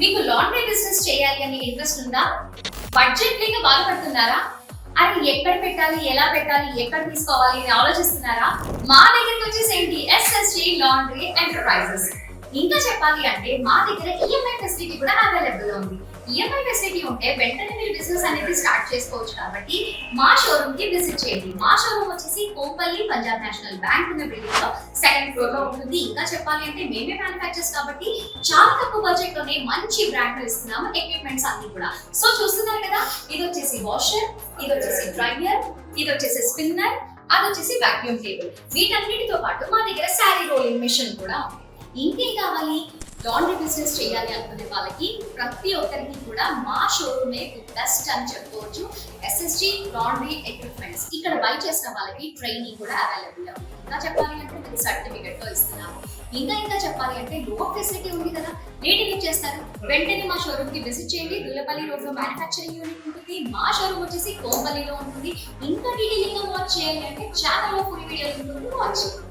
మీకు laundry business చేయాలి అనే ఇంట్రెస్ట్ ఉందా? బడ్జెట్ లేక బాధపడుతున్నారా? అది ఎక్కడ పెట్టాలి, ఎలా పెట్టాలి, ఎక్కడ తీసుకోవాలి అని ఆలోచిస్తున్నారా? మా దగ్గరికి వచ్చేసేంటి SSG లాండ్రీ ఎంటర్ప్రైజెస్. ఇంకా చెప్పాలి అంటే మా దగ్గర ఈఎంఐ ఫెసిలిటీ కూడా అవైలబుల్ ఉంది. ఈఎంఐ ఫెసిలిటీ ఉంటే వెంటనే మీరు బిజినెస్ అనేది స్టార్ట్ చేసుకోవచ్చు. కాబట్టి మా షోరూమ్ కి విజిట్ చేయండి. మా షోరూమ్ వచ్చేసి కోంపల్లి పంజాబ్ నేషనల్ బ్యాంక్ ఉన్న బిల్డింగ్ లో సెకండ్ ఫ్లోర్ లో ఉంటుంది. ఇంకా చెప్పాలి అంటే మేమే మ్యానుఫ్యాక్చర్స్ కాబట్టి చాలా తక్కువ బడ్జెట్ లోనే మంచి బ్రాండ్ ఇస్తున్నాము. ఎక్విప్మెంట్స్ అన్ని కూడా సో చూస్తున్నారు కదా, ఇది వచ్చేసి వాషర్, ఇది వచ్చేసి డ్రైయర్, ఇది వచ్చేసి స్పిన్నర్, అది వచ్చేసి వాక్యూమ్ టేబుల్. వీటన్నిటితో పాటు మా దగ్గర శారీ రోలింగ్ మెషిన్ కూడా ఉంది. ఇంకేం కావాలి? లాండ్రీ బిజినెస్ చేయాలి అనుకునే వాళ్ళకి ప్రతి ఒక్కరికి కూడా మా షోరూమే బెస్ట్ అని చెప్పుకోవచ్చు. SSG లాండ్రీ ఎక్విప్మెంట్స్ ఇక్కడ బై చేసిన వాళ్ళకి ట్రైనింగ్ కూడా అవైలబుల్ ఉంది. ఇంకా చెప్పాలి అంటే మీకు సర్టిఫికెట్ తో ఇస్తున్నాము. ఇంకా చెప్పాలి అంటే లోన్ ఫెసిలిటీ ఉంది కదా, రేటింగ్ చేస్తారు. వెంటనే మా షోరూమ్ కి విజిట్ చేయండి. దుల్లపల్లి రోడ్ లో మ్యానుఫ్యాక్చరింగ్ యూనిట్ ఉంటుంది. మా షోరూమ్ వచ్చేసి కోంపల్లిలో ఉంటుంది. ఇంకా డీటెయిలింగ్ గా వాచ్ చేయాలి అంటే ఛానల్ లో ఫుల్ వీడియో ఉంటుంది, వాచ్ చేయండి.